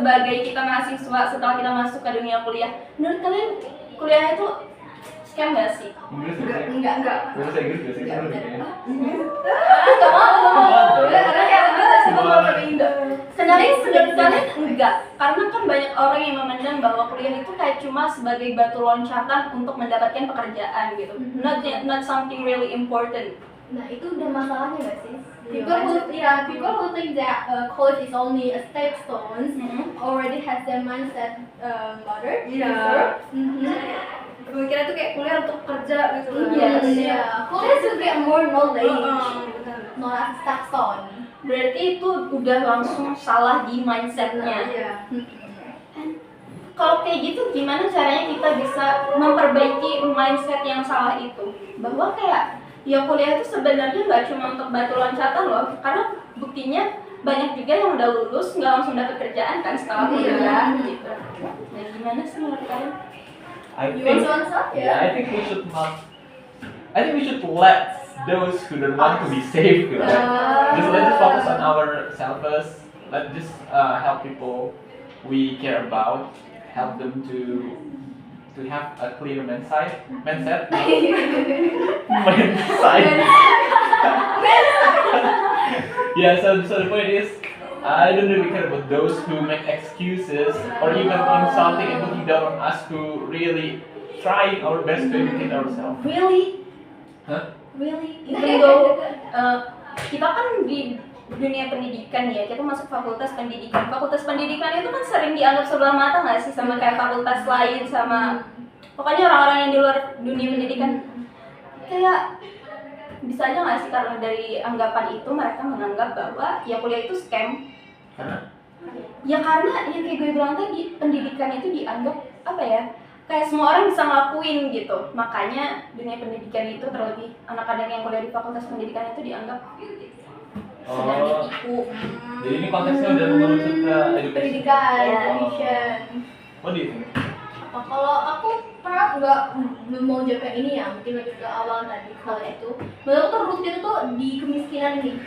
sebagai kita mahasiswa setelah kita masuk ke dunia kuliah, menurut kalian kuliah itu scam nggak sih? Enggak. Bahasa Inggris biasa kita lebih ya. Nggak mau. Karena ya sebenarnya menurut kalian enggak, karena kan banyak orang yang memandang bahwa kuliah itu kayak cuma sebagai batu loncatan untuk mendapatkan pekerjaan gitu, not something really important. Nah itu udah masalahnya nggak sih? People who think that college is only a stepstone already has their mindset bothered. Pemikiran tuh kayak kuliah untuk kerja gitu. Kuliah to get more knowledge, not as stepstone. Berarti itu udah langsung salah di mindsetnya. Kalau kayak gitu, gimana caranya kita bisa memperbaiki mindset yang salah itu? Bahwa kayak ya kuliah itu sebenarnya nggak cuma untuk batu loncatan loh, karena buktinya banyak juga yang udah lulus nggak langsung dapat kerjaan kan setelah kuliah gitu. Nah gimana sih menurut kalian? I think we should not. I think we should let those who don't want to be safe, let's just focus on ourselves. Let's just help people we care about, help them to have a clear mindset. Yeah. So the point is, I don't really care about those who make excuses or even insulting and looking down on us who really trying our best to educate ourselves. Really? Huh? Really? Even though kita kan di dunia pendidikan ya, kita masuk fakultas pendidikan. Fakultas pendidikan itu kan sering dianggap sebelah mata nggak sih sama kayak fakultas lain, sama pokoknya orang-orang yang di luar dunia pendidikan. Kayak bisa aja nggak sih karena dari anggapan itu mereka menganggap bahwa ya kuliah itu scam. Karena? Ya karena yang kayak gue bilang tadi, pendidikan itu dianggap apa ya? Kayak semua orang bisa ngelakuin gitu. Makanya dunia pendidikan itu terlebih anak-anak yang kuliah di fakultas pendidikan itu dianggap sedang ditipu. Jadi ini konteksnya udah mengerucut ke education. Pendidikan, Ya. education. What do you think? Kalau aku belum mau jawab yang ini ya, mungkin lebih ke awal tadi kalau itu. Menurut tuh root itu tuh di kemiskinan ini.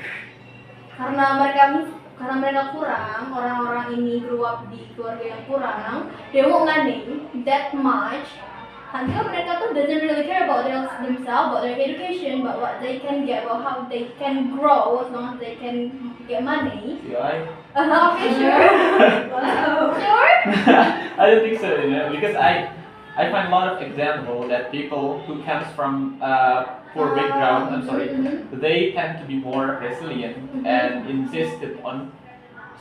Karena mereka kurang, orang-orang ini grew up di keluarga yang kurang, they won't learning that much until mereka tuh doesn't really care about themselves, about their education, about what they can get, about how they can grow as long as they can get money. Yeah, Okay, sure. Sure? I don't think so, because I find a lot of example that people who comes from poor background, they tend to be more resilient and insisted on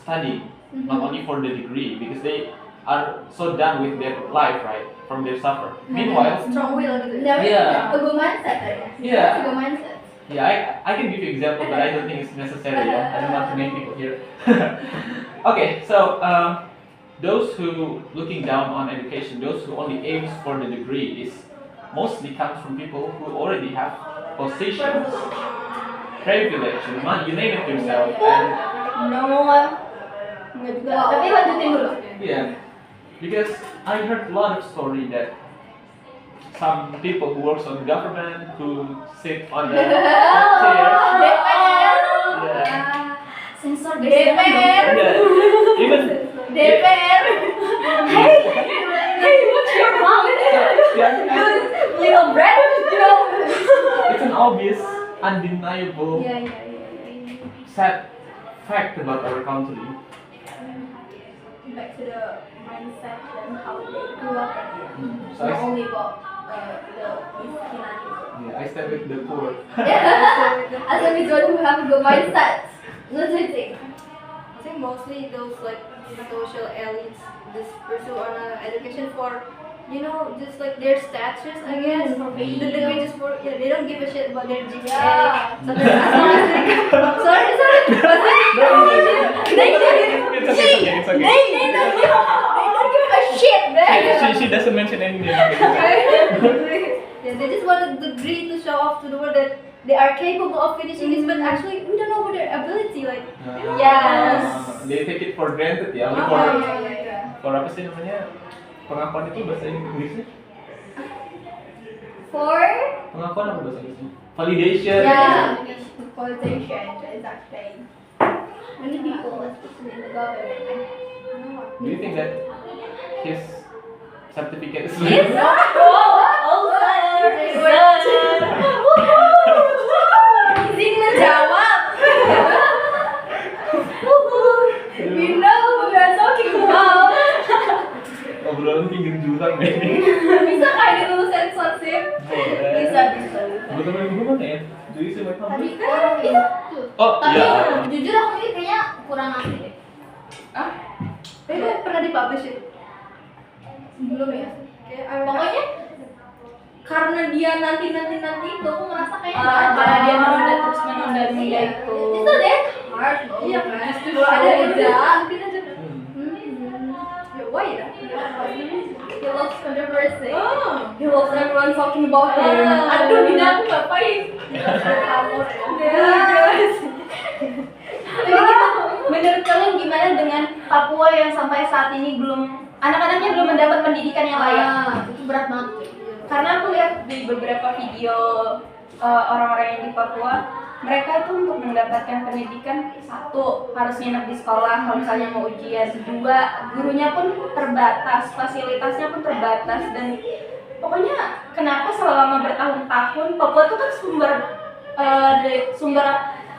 studying, not only for the degree, because they are so done with their life, right, from their suffer. Meanwhile, Strong will gitu. A good mindset, Yeah. A good mindset. yeah, I can give you example, but I don't think it's necessary. I don't want to name people here. Okay, so those who looking down on education, those who only aims for the degree, is mostly comes from people who already have positions, privilege, money, you name it yourself, and Nggak juga. Tapi lanjutin dulu. yeah, because I heard a lot of story that some people who works on government, who sit on the top chairs, yeah, Sensor DPR. yeah, even DPR. Hey, what's your mom? Little bread? it's an obvious, undeniable, Yeah. sad fact about our country. Back to the mindset and how they grew up. So Not I, only about the miskinan. yeah, I stay with the poor. As a result, who have good mindset. What do you think? I think mostly those like social elites just pursue on education for, just like their status, I guess. For The fame. degree just for, they don't give a shit about their GPA. Yeah. So as long as sorry. It's okay. They don't give a shit, man. She doesn't mention any name. Yeah, they just want a degree to show off to the world that they are capable of finishing this, but actually we don't know about their ability. Like, Yes. They take it for granted ya. For apa sih namanya? Pengakuan itu bahasa Inggrisnya? For Pengakuan apa bahasa Inggrisnya? Validation. qualification, exactly. Many people, especially in the government, Do you think that his certificate is Yes. Oh, Izin menjawab. You know we are talking about. obrolan pinggir jurang nih? Bisa kayak gitu sensorship. Boleh. Bisa. Buat temen gue mana ya? Do you see my Tadi public? orang itu. Oh, Tapi iya. jujur aku ini kayaknya kurang asli deh. Ah, Pernah dipublish itu. Belum ya. Kayak Pokoknya karena dia nanti itu aku ngerasa kayak karena dia menunda itu. itu deh hard. Iya kan? Kalau ada kerja. mungkin aja. Ya, why ya? He loves controversy. Oh. He loves everyone talking about him. Aduh, ini aku ngapain? Kamu Tapi menurut kalian gimana dengan Papua yang sampai saat ini anak-anaknya belum mendapat pendidikan yang layak? Itu berat banget. Karena aku lihat di beberapa video orang-orang yang di Papua, mereka itu untuk mendapatkan pendidikan, satu harus nginep di sekolah kalau misalnya mau ujian, dua gurunya pun terbatas, fasilitasnya pun terbatas, dan pokoknya kenapa selama bertahun-tahun Papua itu kan sumber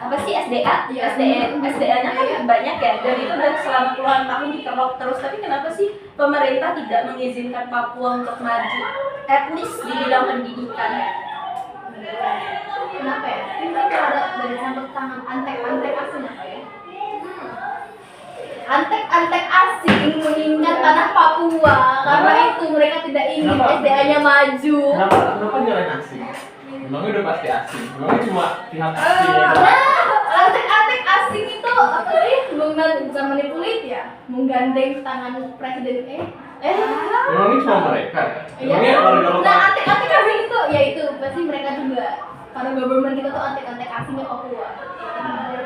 apa sih SDA, Iya. SDA-nya kan banyak ya, dan itu udah selama puluhan tahun dikerok terus. Tapi kenapa sih pemerintah tidak mengizinkan Papua untuk maju, at least di bidang pendidikan? Kenapa ya? Mungkin ada dari campur tangan antek-antek asing apa ya? Antek-antek asing mengingat tanah Papua karena itu mereka tidak ingin Kenapa? SDA-nya maju. Kenapa nyalain asing? Memangnya udah pasti asing. Memangnya cuma pihak asing yang Antek-antek asing itu apa sih? Bukan manipulit ya? Menggandeng tangan presiden Memangnya cuma mereka. Iya. Memangnya warga Nah, lokal. antek-antek asing itu ya itu pasti mereka juga. Karena government kita tuh antek-antek asingnya Papua.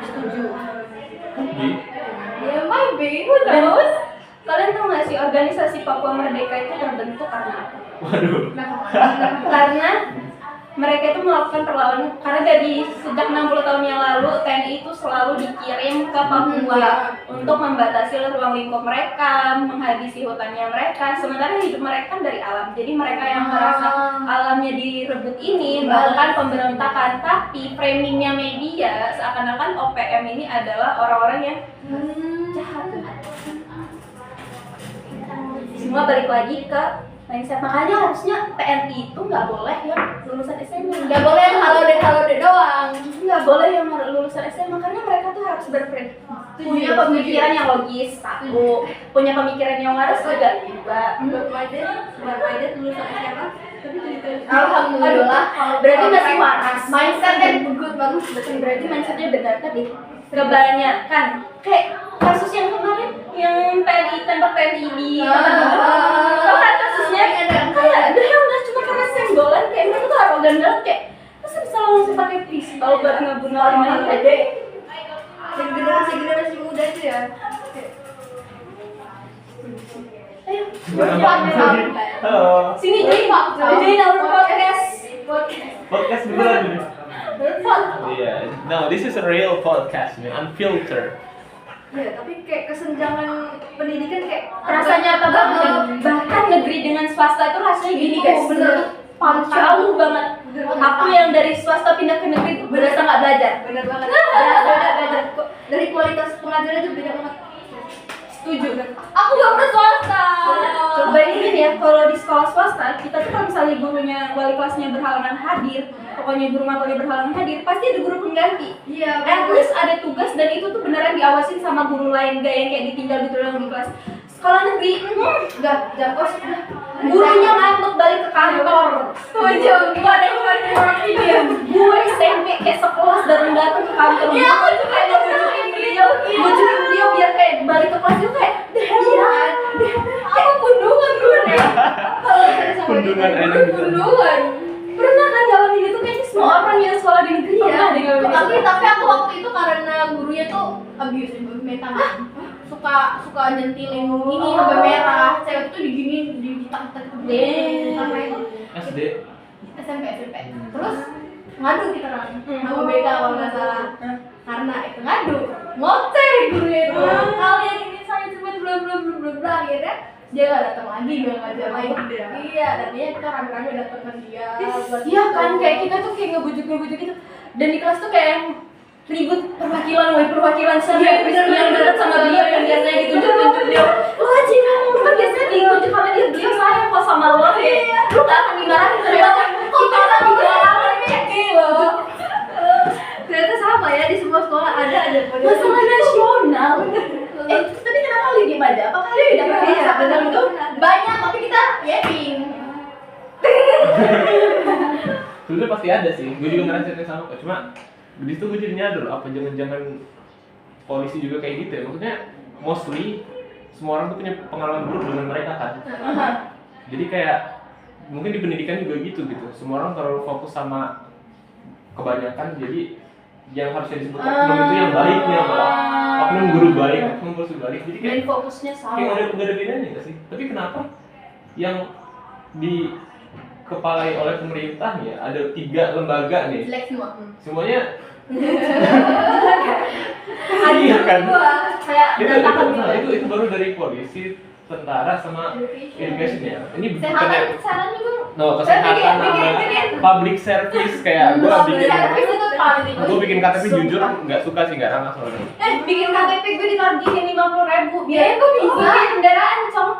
Setuju. Di Ya, maybe, who knows? Kalian tahu nggak sih organisasi Papua Merdeka itu terbentuk karena apa? waduh. Karena mereka itu melakukan perlawanan, karena dari sejak 60 tahun yang lalu TNI itu selalu dikirim ke Papua untuk membatasi ruang lingkup mereka, menghabisi hutannya mereka, sementara hidup mereka kan dari alam. Jadi mereka yang merasa alamnya direbut ini melakukan pemberontakan, tapi framingnya media seakan-akan OPM ini adalah orang-orang yang jahat. Semua balik lagi ke mindset. Makanya harusnya TNI itu nggak boleh yang lulusan SMA, Gak boleh yang halo deh doang. nggak boleh yang lulusan SMA, karena mereka tuh harus punya pemikiran yang logis, satu, punya pemikiran yang waras juga, dua. Buat my dad lulusan SMA, tapi jadi Alhamdulillah. Berarti masih waras. Mindset yang bagus. Berarti mindsetnya benar, tapi kebanyakan kayak kasus yang kemarin yang tembak TNI di tau kan kasusnya kayak dia udah cuma karena senggolan, kayak mereka tuh arogan banget, kayak masa bisa langsung pakai pistol buat ngebunuh orang adik. generasi muda itu ya. Ayo, Halo. sini join our podcast. Podcast beneran ini. Iya. No, this is a real podcast, man. Unfiltered. Ya, tapi kayak kesenjangan pendidikan kayak Rasanya nyata banget. Bahkan negeri dengan swasta itu rasanya gini guys. Bener. Jauh banget. Aku yang dari swasta pindah ke negeri itu berasa nggak belajar. bener banget. Berasa nggak belajar kok. Dari kualitas pengajaran itu beda banget. Setuju. Aku gak pernah swasta. Coba ini ya, kalau di sekolah swasta, kita tuh kalau misalnya gurunya, wali kelasnya berhalangan hadir, pokoknya guru mapelnya berhalangan hadir, pasti ada guru pengganti. Iya, At least ada tugas, dan itu tuh beneran diawasin sama guru lain, gak yang kayak ditinggal gitu doang di kelas. Sekolah negeri, Gak kos. gurunya ngantuk balik ke kantor. Setuju. Gua ada yang orang ini. Gue SMP kayak sekelas datang ke kantor. Iya, aku juga ada bujukin beliau. Bujukin dia biar kayak balik ke kelas itu kayak Iya. Aku pundungan gue deh. Kalau misalnya sama Pundungan gitu, enak gitu. Pundungan. pernah kan ngalamin itu, kayaknya semua orang yang sekolah di negeri pernah deh ngalamin itu. Tapi aku waktu itu karena gurunya tuh abuse mental. Suka nyentilin ini sampai merah. Cewek tuh diginiin ditak-tak sama itu SD. SMP. Terus ngadu kita kan sama BK kalau nggak salah. Karena itu ngadu, ngoceh gurunya itu. Kalian ini saya cuma belum bla akhirnya dia nggak datang lagi, dia ngajar lagi. Iya, tadinya kita rame-rame datangkan dia. Iya kan, kayak kita tuh kayak ngebujuk gitu. Dan di kelas tuh kayak yang ribut perwakilan siapa yang dekat sama dia, yang biasanya ditunjuk dia. Lo aja kamu kan biasanya ditunjuk sama dia, beliau sayang kok sama lo ya. Lu gak akan dimarahin ternyata kita kan dimarahin gitu. Ternyata sama ya di semua sekolah ada Masalah nasional. Tapi kenapa lu diem aja? Apakah lu tidak pernah Iya, merasakan benar, itu? Banyak, tapi kita yakin. Sebenarnya pasti ada sih, gue juga ngerasain yang sama kok. Cuma di situ gue jadi nyadar, apa jangan-jangan polisi juga kayak gitu ya? Maksudnya mostly semua orang tuh punya pengalaman buruk dengan mereka kan. Jadi kayak mungkin di pendidikan juga gitu. Semua orang terlalu fokus sama kebanyakan, jadi yang harusnya disebut oknum itu yang baiknya malah oknum guru baik, oknum polisi baik. Jadi kayak Dan fokusnya kayak salah. nggak ada bedanya nggak sih? Tapi kenapa yang dikepalai oleh pemerintah ya ada 3 lembaga nih, Jelek semua. semuanya iya kan? Kayak Itu baru dari polisi, tentara sama education ya. Ini Kesehatan juga. no kesehatan sama public service kayak gue bikin Service itu paling gue bikin KTP jujur nggak suka sih, nggak ramah soalnya. bikin KTP gue ditagihin 50.000 biaya kok bisa? bikin kendaraan cong.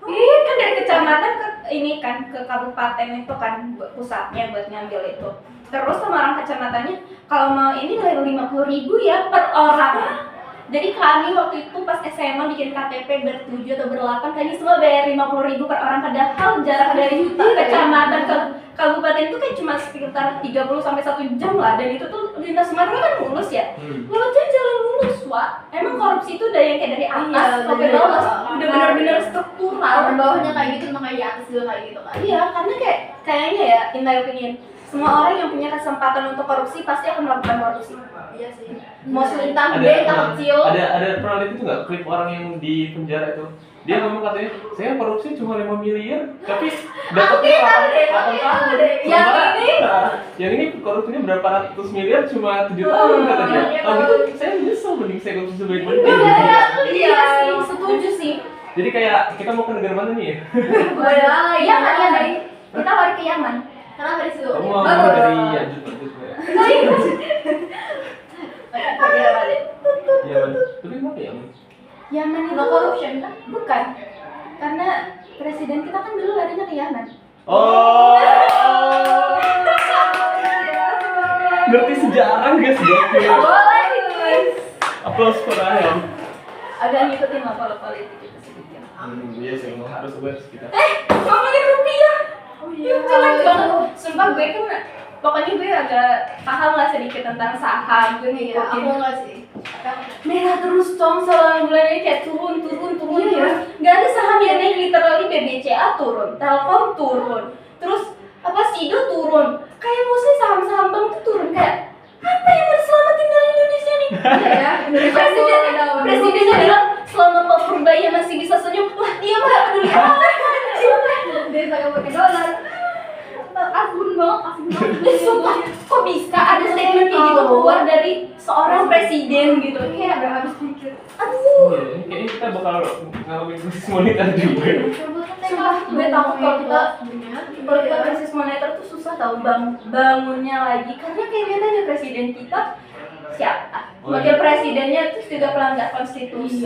Kan dari kecamatan ke ini kan ke kabupaten itu kan pusatnya buat ngambil itu. Terus sama orang kecamatannya kalau mau ini bayar 50.000 ya per orang. Jadi kami waktu itu pas SMA bikin KTP ber-7 atau ber-8 kami semua bayar 50.000 per orang, padahal jarak dari kecamatan ke kabupaten itu kan cuma sekitar 30 sampai 1 jam lah, dan itu tuh lintas Sumatera kan mulus ya. Lewatnya jalan mulus, Wak. Emang korupsi itu udah yang kayak dari atas sampai bawah, udah benar-benar struktural. Orang bawahnya kayak gitu, makanya di atas juga kayak gitu kan. Iya, karena kayaknya ya, in my opinion, semua orang yang punya kesempatan untuk korupsi pasti akan melakukan korupsi. Iya sih. Mau entah Ada gede, entah kecil. pernah lihat itu nggak klip orang yang di penjara itu, dia ngomong katanya saya korupsi cuma 5 miliar tapi dapatnya 8 tahun. Yang ini korupsinya berapa ratus miliar cuma 7 tahun kata dia. Oh gitu, saya nyesel mending saya korupsi sebaik-baiknya. Iya sih, setuju sih. Jadi kayak kita mau ke negara mana nih ya? Iya kan, kita lari ke Yaman. Karena dari situ. Kamu mau dari lanjut. Ya, tapi kenapa ya? Yaman itu corruption kan? Bukan. Karena presiden kita kan dulu larinya ke Yaman. Oh. Ngerti sejarah guys, gokil. Boleh guys. Aplaus for Ayam. Agak ngikutin lah kalau politik itu sedikit. Iya sih, emang harus kita. Ngomongin rupiah. Oh iya. Jelek banget. Sumpah gue kan, pokoknya gue agak paham lah sedikit tentang saham. Gue Iya, aku ngikutin. enggak sih. Merah terus cong, selama bulannya kayak turun. Iya. Gak ada saham yang naik, literally BBCA turun, Telkom turun, terus apa Sido turun. Kayak mostly saham-saham bank tuh turun. Kayak apa yang harus selamatin dari Indonesia nih? Iya ya. Presidennya bilang selama Pak Purbaya masih bisa senyum, wah dia mah gak peduli amat. Dia sangat pakai dolar. Ampun banget. Sumpah, kok bisa ada statement kayak gitu keluar dari seorang presiden gitu? Kayak Udah habis pikir. aduh. Iya, kayaknya kita bakal ngalamin krisis moneter juga. Sumpah, gue takut kalau kita krisis moneter tuh susah tau bangunnya lagi, karena kayak lihat aja presiden kita siapa? Wakil presidennya terus juga pelanggar konstitusi.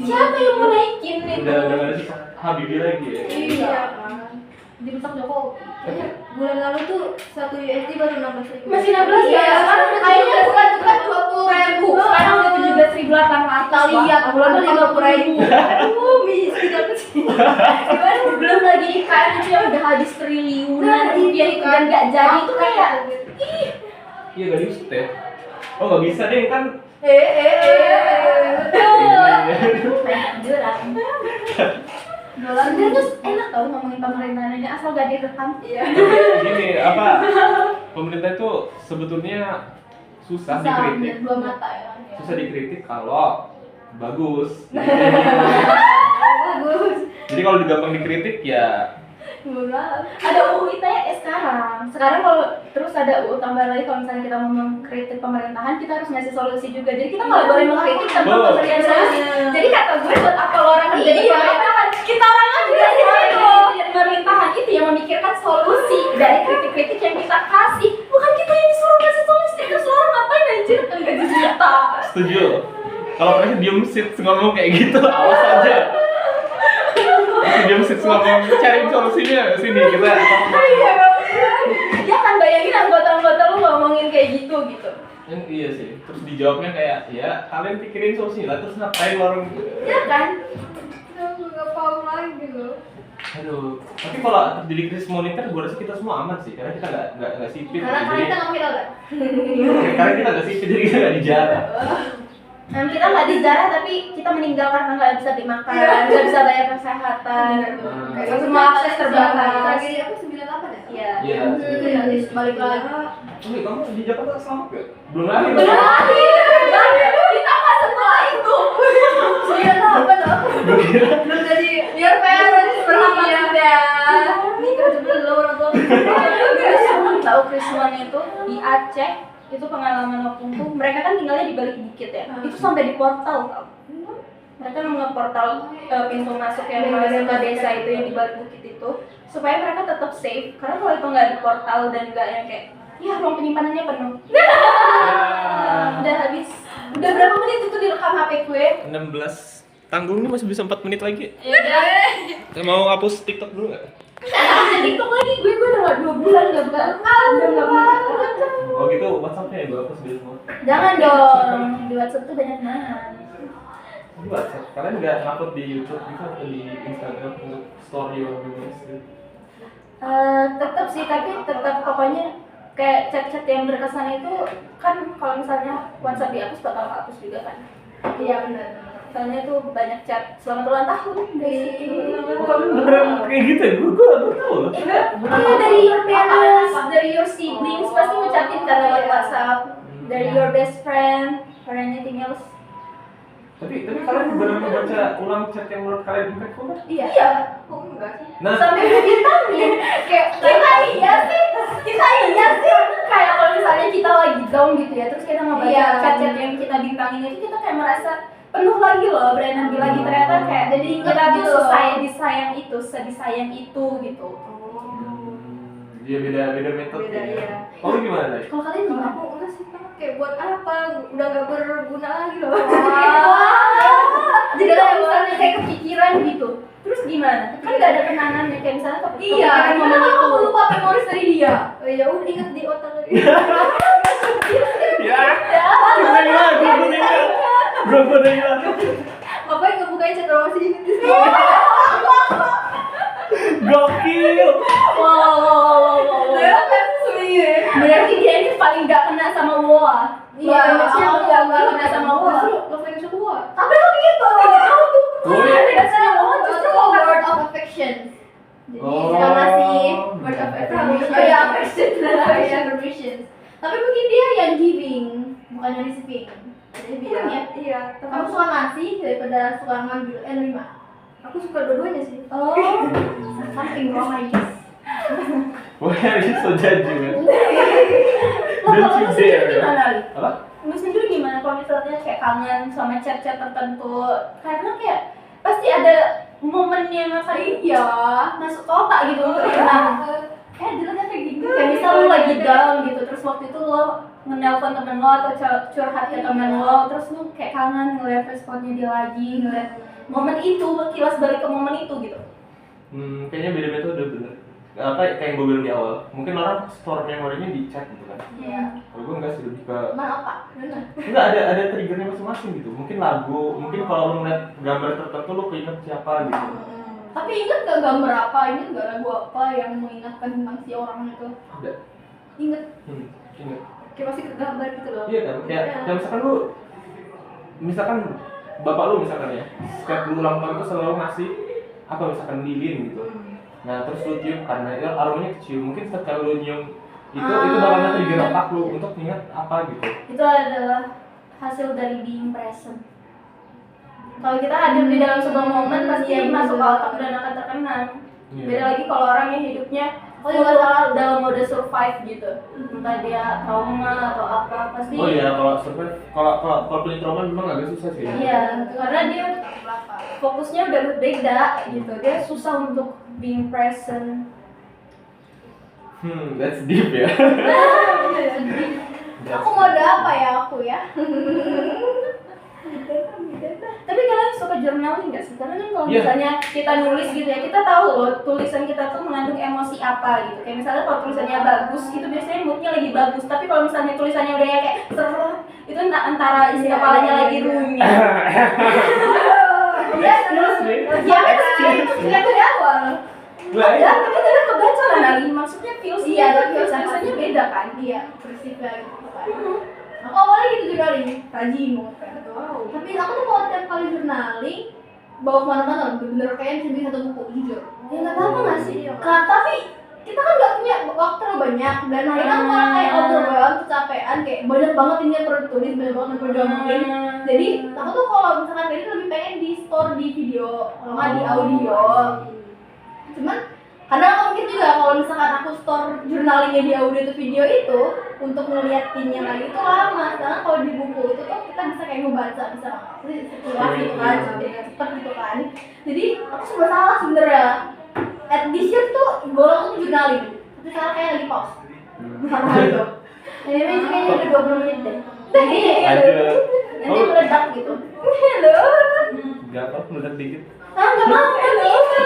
Siapa yang mau naikin itu? Udah nggak ada sisa Habibie lagi ya. Iya kan. Dirusak Jokowi. Bulan lalu tuh 1 USD baru 16.000. Masih 16 ya? Sekarang udah Kayaknya bukan 20.000. Sekarang udah 17.800. Lihat, bulan lalu 50.000. Miskin aku sih. Belum lagi IKN itu yang udah habis triliunan rupiah itu dan gak jadi itu kayak Iya nggak bisa deh. Oh nggak bisa deh kan. jurang. Sebenarnya tuh enak tau ngomongin pemerintahan aja asal gak direkam. Gini apa? Pemerintah itu sebetulnya susah dikritik. Dua mata ya. Susah dikritik kalau bagus. Bagus. Jadi kalau gampang dikritik ya Ada UU ITE sekarang kalau terus ada UU tambah lagi kalau misalnya kita mau mengkritik pemerintahan kita harus ngasih solusi juga, jadi kita nggak boleh mengkritik tanpa Betul. memberikan solusi. Jadi kata gue buat apa lo orang kerja di pemerintahan, kita orang aja sih pemerintahan itu yang memikirkan solusi dari kritik-kritik yang kita kasih, bukan kita yang disuruh ngasih solusi. Terus lo orang ngapain anjir, enggak kita. Setuju. Kalau mereka diem sit ngomong kayak gitu, awas aja. Diem sit ngomong, cari solusinya sini kita. Ya kan bayangin anggota-anggota lu ngomongin kayak gitu. Iya sih. Terus dijawabnya kayak, ya kalian pikirin solusinya lah, terus ngapain orang? Ya kan? Aku nggak paham lagi loh. Aduh. Tapi kalau terjadi krisis moneter, gue rasa kita semua aman sih, karena kita nggak sipit. Karena kita nggak mau kita Karena kita nggak sipit, jadi kita nggak dijarah. Kita nggak dijarah tapi kita meninggal karena nggak bisa beli makan, nggak bisa bayar kesehatan, Kayak semua akses terbatas. Tragedi apa 98 ya? Iya. Iya. Itu ya, balik lagi. Wih, kamu di Jakarta selamat gak? Belum lagi. Kita nggak setelah itu. 98 loh. Belum jadi Biar parents berapa Iya. sudah. ini kerja belum orang tua. Tahu Krismon itu di Aceh itu pengalaman opung tuh, mereka kan tinggalnya di balik bukit ya, itu sampai di portal tau. Mereka nge-portal pintu masuk yang masuk ke desa itu yang di balik bukit itu supaya mereka tetap safe, karena kalau itu nggak di portal dan nggak yang kayak ya ruang penyimpanannya penuh. Udah habis. Udah berapa menit itu direkam HP gue? 16. Tanggung nih masih bisa 4 menit lagi. Ya udah. Mau hapus TikTok dulu nggak? TikTok lagi gue udah nggak 2 bulan nggak buka account, udah nggak buka. Oh gitu, WhatsApp-nya ya gue hapus dulu semua. Jangan dong, di WhatsApp tuh banyak banget. Di WhatsApp, kalian nggak upload di YouTube gitu atau di Instagram untuk story orang Indonesia? Tetap sih, tapi tetap pokoknya kayak chat-chat yang berkesan itu kan kalau misalnya WhatsApp dihapus bakal hapus juga kan. Iya benar. Soalnya tuh banyak chat selamat ulang tahun dari Oh, kalian beneran kayak gitu ya? Gue baru tahu loh. iya dari your parents, dari your siblings pasti ngucapin kan lewat WhatsApp, dari your best friend or anything else. Tapi kalian beneran baca ulang chat yang menurut kalian impactful kan? Iya. Kok enggak sih? Nah, Sampai bintangin kayak kita iya sih kayak kalau misalnya kita lagi down gitu ya, terus kita ngebaca Iya. chat-chat yang kita bintangin itu, kita kayak merasa penuh lagi loh, berenergi lagi, ternyata kayak Jadi ingat kita tuh gitu loh. disayang itu gitu. iya beda metode. Beda, iya. Oh gimana tadi? Kalau kalian gimana? Aku enggak sih, Pak. Kayak buat apa? Udah nggak berguna lagi loh. Jadi kalau misalnya kayak kepikiran gitu, terus gimana? Kan nggak ada kenangannya, kayak misalnya Iya, kepikiran karena momen aku itu. lupa memoris dari dia. Oh ya udah inget di otak lagi. Ya, gue udah hilang. Ngapain ngebukain chat orang masih inget di sini? Gokil. Wow. Berarti dia ini paling nggak kena sama WoA. Iya, nggak kena sama WoA. Justru love language aku wah. Tapi kok gitu? Oh, iya. Biasanya WoA justru Justru word of affection. Jadi Oh. kita ngasih word of affirmation. Oh, iya, affirmation. Tapi mungkin dia yang giving, bukan yang receiving. Jadi dia. Iya. Tapi Kamu suka ngasih daripada suka ngambil nerima. aku suka dua-duanya sih. Oh, Something wrong I guess. Why are you so judgmental? Lo Don't kalau you lu sendiri dare. gimana, Li? Apa? Lu sendiri gimana kalau misalnya kayak kangen sama chat-chat tertentu? Karena kayak pasti ada momen yang akan Iya. masuk ke otak gitu untuk kenang. Dulu kan kayak gitu. Kayak misal lu lagi down gitu, terus waktu itu lo menelpon temen lo atau curhat ke temen lo, terus lu kayak kangen ngeliat responnya dia lagi, ngeliat momen itu, kilas balik ke momen itu gitu. Kayaknya beda metode bener. Apa kayak yang gue bilang di awal, mungkin orang store memorinya di chat gitu kan. Iya. Kalau gue enggak sih, lebih ke Mana otak? Benar. enggak ada triggernya masing-masing gitu. Mungkin lagu, mungkin kalau lu ngeliat gambar tertentu lu keinget siapa gitu. Tapi ingat gak gambar apa? Ingat gak lagu apa yang mengingatkan tentang si orang itu? Ada. Ingat. Ingat. Kayak masih kegambar gitu loh. Iya kan, kayak misalkan lu, misalkan bapak lu misalkan ya, setiap lu ulang tahun tuh selalu ngasih apa misalkan lilin gitu. Nah terus lu tiup karena itu aromanya kecium, mungkin setiap lu nyium itu bakal nge-trigger otak lu untuk ingat apa gitu. Itu adalah hasil dari being present. Kalau kita hadir di dalam sebuah momen pasti Iya, masuk ke betul. otak dan akan terkenang. Iya. Beda lagi kalau orang yang hidupnya Oh, iya, salah. dalam mode survive gitu. Entah dia trauma atau apa, pasti. Oh iya, kalau survive, kalau punya trauma memang agak susah sih. Iya, karena dia fokusnya udah beda gitu. Dia susah untuk being present. That's deep ya. Aku mode apa ya aku ya? Tapi kalian suka journaling nggak sih? Karena kan kalau Iya. misalnya kita nulis gitu ya, kita tahu loh tulisan kita tuh mengandung emosi apa gitu. Kayak misalnya kalau tulisannya bagus, itu biasanya moodnya lagi bagus. Tapi kalau misalnya tulisannya udah kayak seret, itu antara isi Iya, kepalanya iya, lagi iya. rumit. Ya, Excuse me. ya kan dari awal. Ya, tapi tidak kebaca lah Nali. Maksudnya feels-nya Iya, tuh tapi tulisannya beda kan? Iya, bersifat gitu kan. Aku awalnya gitu journaling, rajin banget kan. Wow. Tapi aku tuh kalau tiap kali journaling bawa kemana-mana, bener-bener kayak bisa beli satu buku jujur. Ya nggak apa-apa nggak sih? Tapi kita kan nggak punya waktu terlalu banyak dan akhirnya aku malah kayak overwhelmed, kecapean, kayak banyak banget ini yang perlu ditulis, banyak banget yang perlu diomongin. Jadi aku tuh kalau misalkan ini lebih pengen di store di video, kalau nggak di audio. Cuman kadang aku mikir juga kalau misalkan aku store journalingnya di audio atau video itu untuk ngeliatinnya lagi itu lama. Sedangkan kalau di buku itu tuh kita bisa kayak ngebaca, bisa sekilas gitu kan, cepet gitu kan. Jadi aku serba salah sebenarnya. At this year tuh goal aku tuh journaling, tapi sekarang kayak lagi pause. Karena itu. Ini kayaknya udah 20 menit deh. Lanjut. Nanti Oh, meledak gitu. Halo. nggak apa, meledak dikit. Ah, nggak mau, nggak bisa.